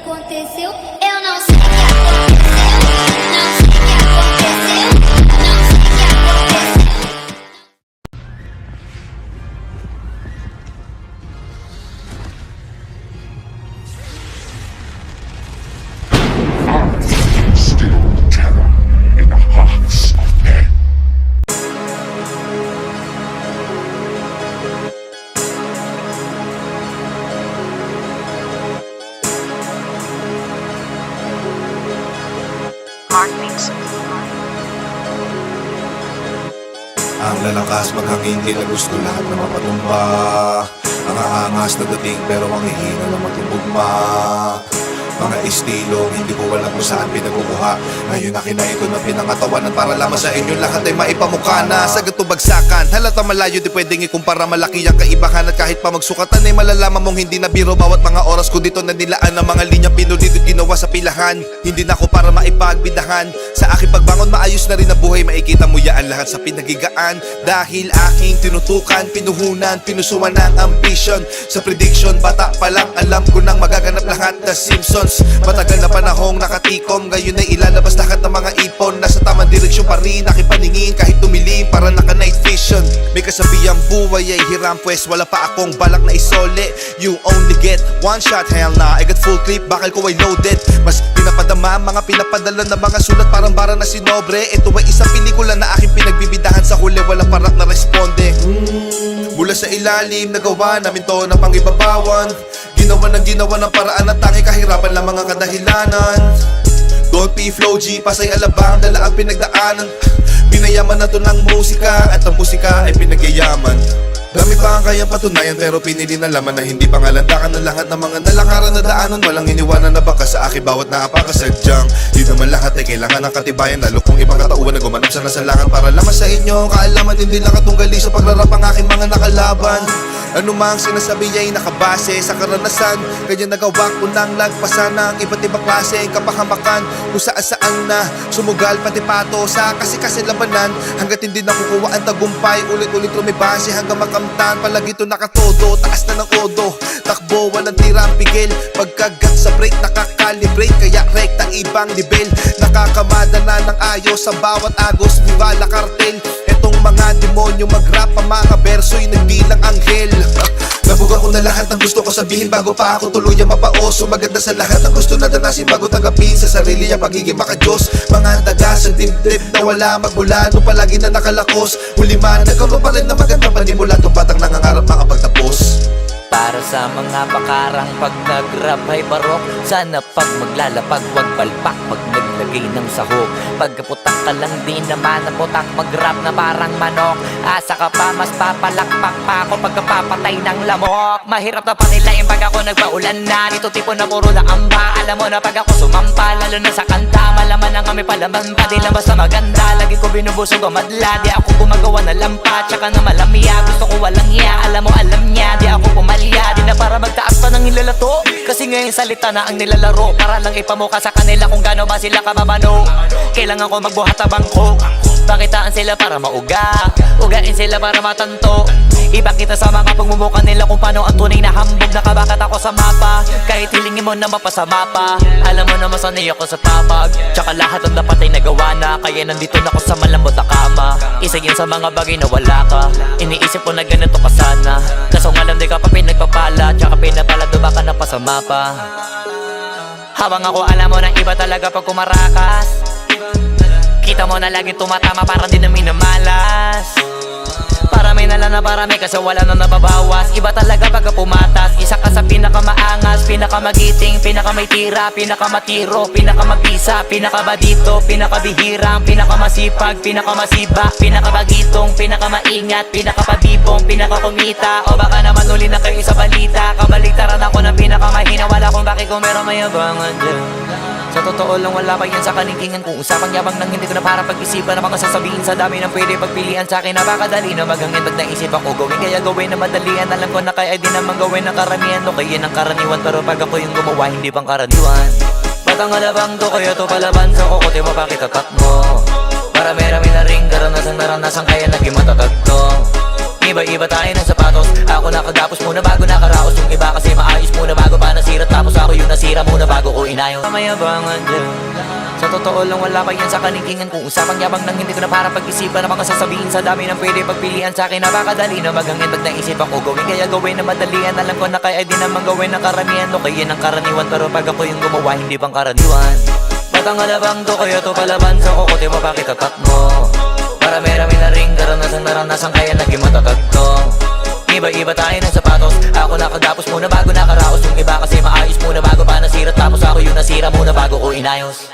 aconteceu. Eu não sei o que aconteceu. Não sei o que aconteceu. Não sei o que aconteceu. Still terror in the hearts of men. Ang lalakas maghangin, di na gusto lahat na mapatumba. Ang aangas na dating pero ang hihina na matutugma. Mga estilong hindi ko alam kung saan pinagkukuha. Ngayon akin na ito na pinangatawanan para lamang sa inyo lahat ay maipamukha na. Sa ganito bagsakan, halata malayo di pwedeng ikumpara. Malaki ang kaibahan at kahit pa magsukatan ay malalaman mong hindi na biro. Bawat mga oras ko dito na nilaan ang mga linya pinulit at ginawa sa pilahan. Hindi na ako para maipagbidahan. Sa aking pagbangon maayos na rin ang buhay. Makikita mo yaan lahat sa pinagigaan. Dahil aking tinutukan, pinuhunan, pinusuan ng ambition. Sa prediction, bata pa lang alam ko nang magaganap lahat na Simpsons. Matagal na panahong nakatikom, ngayon ay ilalabas lahat ng mga ipon. Nasa tamang direksyon pa rin aking paningin kahit tumilim para naka night vision. May kasabihang buhay ay hiram, pues wala pa akong balak na isole. You only get one shot, hell na, I got full clip, bakal ko ay loaded. Mas pinapadama, mga pinapadala na mga sulat parang bara na sinobre. Ito ay isang pelikula na aking pinagbibidahan, sa huli walang parak na responde. Mula sa ilalim, nagawa namin to na pangibabawan. Ginawa ng paraan at tanging kahirapan lang mga kadahilanan. Don't be flow G, pasay alabang, dala ang pinagdaanan. Pinayaman na to ng musika at ang musika ay pinagyayaman. Dami pa ang kayang patunayan pero pinili na laman na hindi pangalandakan ng lahat ng mga nalakaran na daanan. Walang iniwanan na baka sa akin bawat naapakasadyang. Di naman lahat ay kailangan ng katibayan, lalo kung ibang katauhan na gumanap sa nasalangan para lamang sa inyo kaalaman. Hindi lang katunggali sa pagrarap ang aking mga nakalaban. Ano mang sinasabi ay nakabase sa karanasan, kanya nagawa ko nang lagpasan ng iba't ibang klase ang kapahamakan. Kung saan na sumugal pati pato sa kasi labanan. Hanggat hindi nakukuha ang tagumpay, ulit-ulit lumibase hanggang makamtan. Palagi ito nakatodo, taas na ng kodo. Takbo, walang tirang pigil. Pagkagat sa break, nakakalibrate. Kaya rekta ibang level. Nakakamada na ng ayos sa bawat agos. Viva la cartel. Etong mga demonyo mag-rap, ang mga verso'y nagbilang anghel. Nabuga ko na lahat ng gusto ko sabihin bago pa ako tuluyan mapaoso. Maganda sa lahat ng gusto na danasin bago tanggapin sa sarili ang pagiging makadiyos. Mga daga sa dibdib na wala magmula nung palagi na nakalakos. Huli man, nagkaroon pa rin na magandang panimula. Itong batang nangangarap makapagtapos. Para sa mga pakarang pag nag-rap ay barok. Sana pag maglalapag wag palpak pag naglagay ng sahog. Pagkaputak ka lang din naman na putak, mag-rap na parang manok. Asa ka pa mas papalakpak pa ako pagkapapatay ng lamok. Mahirap na panilain pag ako nagpaulan na. Nito tipo na puro na amba. Alam mo na pag ako sumampa, lalo na sa kanta. Malaman na kami palaman pa, di lang basta maganda. Lagi ko binubusog ang madla, di ako gumagawa na lampa. Tsaka na malamya, gusto ko walang hiya. Alam mo alam niya, di ako pumalya. Di na para magtaas pa ng ilalato, kasi ngayon salita na ang nilalaro. Para lang ipamuka sa kanila kung gaano ba sila kababano. Kailangan ko magbuhat ang bangko, pakitaan sila para mauga, ugain sila para matanto. Ipakita sa mga pagmumuka nila kung paano ang tunay na hambog. Nakabakat ako sa mapa, kahit hilingin mo na mapasama pa. Alam mo na masanay ako sa papag, tsaka lahat ang dapat ay nagawa na. Kaya nandito na ako sa malambot na kama. Isa yun sa mga bagay na wala ka. Iniisip ko na ganito ka sana, kaso nga lang di ka pa pinagpapala. Tsaka pinapalado baka napasama pa. Habang ako alam mo na iba talaga pag kumarakas. Kita mo na laging tumatama para di na minamalas. Para may nalang na parami kasi wala na nababawas. Iba talaga pagka pumatas. Isa ka sa pinakamaangas, pinakamagiting, pinakamay tira, pinakamatiro, pinakamabisa, pinakabadito, pinakabihirang, pinakamasipag, pinakamasiba, pinakabagitong, pinakamaingat, pinakapabibong, pinakakumita. O baka naman uli na kayo sa balita. Kabaliktaran ako ng pinakamahina. Wala kung bakit kung meron mayabangan dyan. Sa totoo lang wala pa yan sa kalingkingan. Kung usapang yabang nang hindi ko na para pag-isipan ang mga sasabihin sa dami ng pwede pagpilian sa akin. Napakadali na maghangin pag naisip ako gawin. Kaya gawin na madalian. Alam ko na kaya di naman gawin ng karamihan. O kaya ng karaniwan, pero pag ako yung gumawa hindi pang karaniwan. Batang alabang to kaya to palaban sa kukote mo bakit tatak mo. Marami-rami na ring naranasan kaya naging matatag to. Iba-iba tayo ng sapatos. Ako nakagapos muna bago nakaraos. Yung iba kasi maayos muna bago pa nasira. Tapos ako yung nasira muna bago ko inayos. Mayabangan dyan, sa totoo lang wala pa yan sa kaningingan ko. Usapang yabang nang hindi ko na para pag-isipan na mga sasabihin sa dami ng pwede pagpilian. Sa akin napakadali na maghangin pag naisip ako gawin. Kaya gawin na madalian, alam ko na kaya di naman gawin ng karamihan. O kaya ng karaniwan, pero pag ako yung gumawa hindi pang karaniwan. Batang alabang to, kaya to palaban sa kukote mo, bakit tatak mo? Marami-rami na ring naranasan kaya naging matatag to. Iba-iba tayo ng sapatos, ako nakagapos muna bago nakaraos. Yung iba kasi maayos muna bago pa nasira, tapos ako yung nasira muna bago ko inayos.